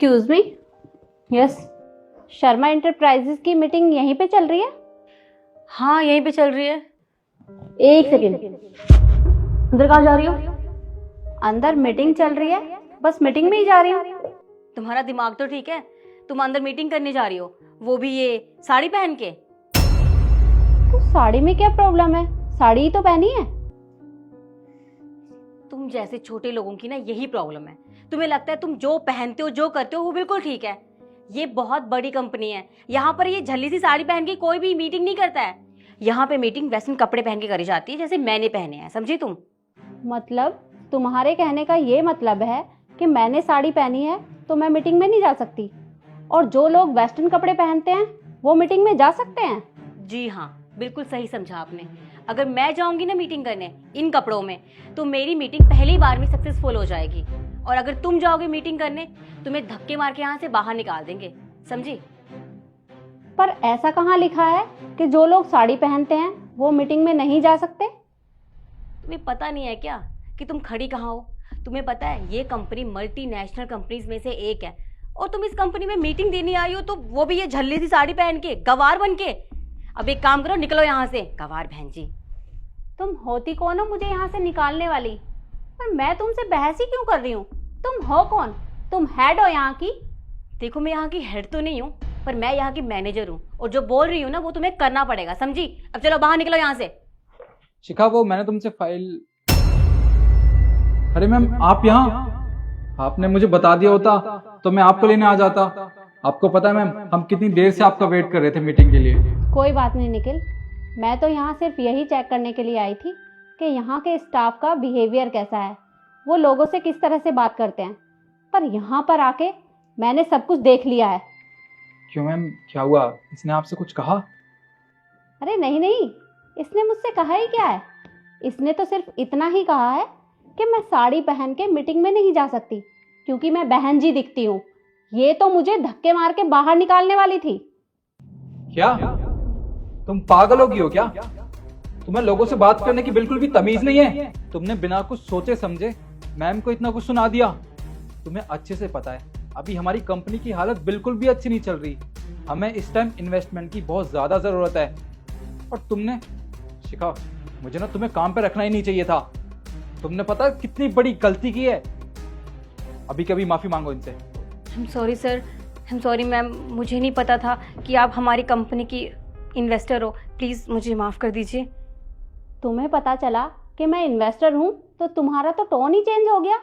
Excuse me. Yes, Sharma enterprises की meeting यहीं पे चल रही है? हाँ यहीं पे चल रही है। एक सेकेंड, अंदर कहाँ जा रही हो? अंदर मीटिंग चल रही है, बस मीटिंग में ही जा रही हूँ। तुम्हारा दिमाग तो ठीक है, तुम अंदर मीटिंग करने जा रही हो, वो भी ये साड़ी पहन के। तो साड़ी में क्या प्रॉब्लम है? साड़ी ही तो पहनी है। तुम जैसे छोटे लोगों की ना यही प्रॉब्लम है। तुम्हें लगता है तुम जो पहनते हो जो करते हो वो बिल्कुल ठीक है। ये बहुत बड़ी कंपनी है, यहाँ पर ये झल्ली सी साड़ी पहन के कोई भी मीटिंग नहीं करता है। यहाँ पे मीटिंग वेस्टर्न कपड़े पहन के करी जाती है, जैसे मैंने पहने हैं, समझी तुम? मतलब तुम्हारे कहने का ये मतलब है कि मैंने साड़ी पहनी है तो मैं मीटिंग में नहीं जा सकती, और जो लोग वेस्टर्न कपड़े पहनते हैं वो मीटिंग में जा सकते हैं? जी हाँ, बिल्कुल सही समझा आपने। अगर मैं जाऊंगी ना मीटिंग करने इन कपड़ों में, तो मेरी मीटिंग पहली बार में सक्सेसफुल हो जाएगी। और अगर तुम जाओगे मीटिंग करने, तुम्हें धक्के मार के यहाँ से बाहर निकाल देंगे, समझी? पर ऐसा कहाँ लिखा है कि जो लोग साड़ी पहनते हैं वो मीटिंग में नहीं जा सकते? तुम्हें पता नहीं है क्या कि तुम खड़ी कहाँ हो? तुम्हें पता है ये कंपनी मल्टीनेशनल कंपनीज में से एक है, और तुम इस कंपनी में मीटिंग देने आई हो, तो वो भी ये झल्ली सी साड़ी पहन के, गवार बन के। अब एक काम करो, निकलो यहाँ से, गवार बहन जी। तुम होती कौन हो मुझे यहाँ से निकालने वाली? पर मैं तुमसे बहस ही क्यों कर रही हूँ? तुम हो कौन? तुम हेड हो यहाँ की? देखो, मैं यहाँ की हेड तो नहीं हूँ, पर मैं यहाँ की मैनेजर हूँ, और जो बोल रही हूँ ना वो तुम्हें करना पड़ेगा, समझी? अब चलो बाहर निकलो यहाँ से। शिखा, वो मैंने तुमसे फाइल। अरे मैम, आप यहाँ? आपने मुझे बता दिया होता तो मैं आपको लेने आ जाता। आपको पता है मैम, हम कितनी देर से आपका वेट कर रहे थे मीटिंग के लिए। कोई बात नहीं निखिल, मैं तो यहाँ सिर्फ यही चेक करने के लिए आई थी कि यहाँ के स्टाफ का बिहेवियर कैसा है, वो लोगों से किस तरह से बात करते हैं। पर यहाँ पर आके मैंने सब कुछ देख लिया है। क्यों मैम, क्या हुआ? इसने आपसे कुछ कहा? अरे नहीं नहीं, इसने मुझसे कहा ही क्या है। इसने तो सिर्फ इतना ही कहा है कि मैं साड़ी पहन के मीटिंग में नहीं जा सकती क्योंकि मैं बहन जी दिखती हूँ। ये तो मुझे धक्के मार के बाहर निकालने वाली थी। क्या तुम पागल होगी हो क्या? तुम्हें लोगों से बात करने की बिल्कुल भी तमीज नहीं है। तुमने बिना कुछ सोचे समझे मैम को इतना कुछ सुना दिया। तुम्हें अच्छे से पता है अभी हमारी कंपनी की हालत बिल्कुल भी अच्छी नहीं चल रही। हमें इस टाइम इन्वेस्टमेंट की बहुत ज्यादा जरूरत है, और तुमने शिखा, मुझे ना तुम्हें काम पे रखना ही नहीं चाहिए था। तुमने पता है कितनी बड़ी गलती की है। अभी कभी माफी मांगो इनसे। I am sorry sir, I am sorry ma'am, मुझे नहीं पता था कि आप हमारी कंपनी की इन्वेस्टर हो। प्लीज़ मुझे माफ़ कर दीजिए। तुम्हें पता चला कि मैं इन्वेस्टर हूँ तो तुम्हारा तो टोन ही चेंज हो गया।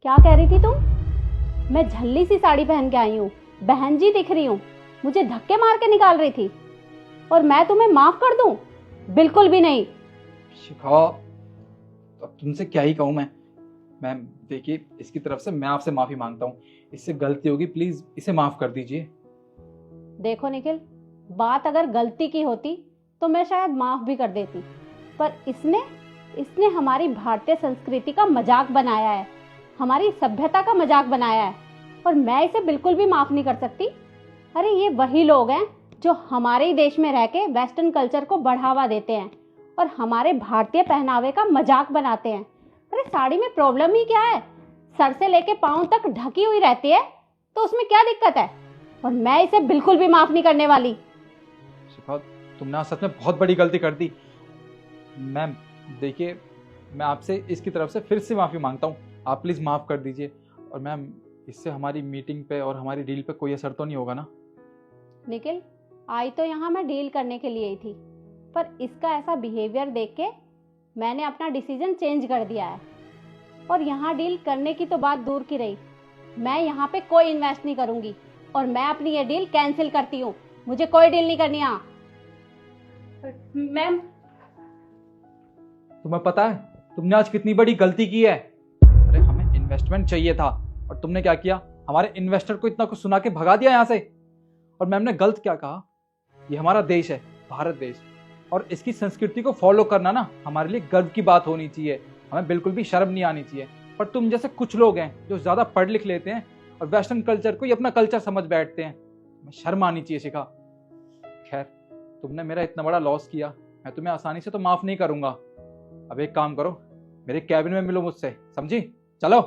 क्या कह रही थी तुम? मैं झल्ली सी साड़ी पहन के आई हूँ, बहन जी दिख रही हूँ, मुझे धक्के मार के निकाल रही थी, और मैं तुम्हें माफ कर दूं? बिल्कुल भी नहीं। शिखा, अब तुमसे क्या ही कहूँ मैं। मैम देखिए, इसकी तरफ से मैं आपसे माफी मांगता हूँ। इससे गलती होगी, प्लीज इसे माफ कर दीजिए। देखो निखिल, बात अगर गलती की होती तो मैं शायद माफ भी कर देती, पर इसने हमारी भारतीय संस्कृति का मजाक बनाया है, हमारी सभ्यता का मजाक बनाया है, और मैं इसे बिल्कुल भी माफ नहीं कर सकती। अरे ये वही लोग हैं जो हमारे ही देश में रह के वेस्टर्न कल्चर को बढ़ावा देते हैं और हमारे भारतीय पहनावे का मजाक बनाते हैं। अरे साड़ी में प्रॉब्लम ही क्या है? सर से लेके पांव तक ढकी हुई रहती है, तो उसमें क्या दिक्कत है? और मैं इसे बिल्कुल भी माफ नहीं करने वाली। शिखा, तुमने आज सच में बहुत बड़ी गलती कर दी। मैम देखिए, मैं आपसे इसकी तरफ से फिर से माफी मांगता हूँ। आप प्लीज माफ कर दीजिए। और मैम, इससे हमारी मीटिंग पे और हमारी डील पे कोई असर तो नहीं होगा ना? निखिल, आई तो यहाँ मैं डील करने के लिए ही थी, पर इसका ऐसा बिहेवियर देख के मैंने अपना डिसीजन चेंज कर दिया है। और यहाँ डील करने की तो बात दूर की रही, मैं यहाँ पे कोई इन्वेस्ट नहीं करूँगी, और मैं अपनी ये डील कैंसिल करती हूँ। मुझे कोई डील नहीं करनी यहाँ। मैम, तुम्हें पता है तुमने आज कितनी बड़ी गलती की है? अरे हमें इन्वेस्टमेंट चाहिए था, और तुमने क्या किया? हमारे इन्वेस्टर को इतना कुछ सुना के भगा दिया यहाँ से। और मैम ने गलत क्या कहा? ये हमारा देश है, भारत देश, और इसकी संस्कृति को फॉलो करना ना हमारे लिए गर्व की बात होनी चाहिए। हमें बिल्कुल भी शर्म नहीं आनी चाहिए। पर तुम जैसे कुछ लोग हैं जो ज्यादा पढ़ लिख लेते हैं और वेस्टर्न कल्चर को ही अपना कल्चर समझ बैठते हैं। हमें शर्म आनी चाहिए शिखा। खैर, तुमने मेरा इतना बड़ा लॉस किया, मैं तुम्हें आसानी से तो माफ नहीं करूंगा। अब एक काम करो, मेरे कैबिन में मिलो मुझसे, समझी? चलो।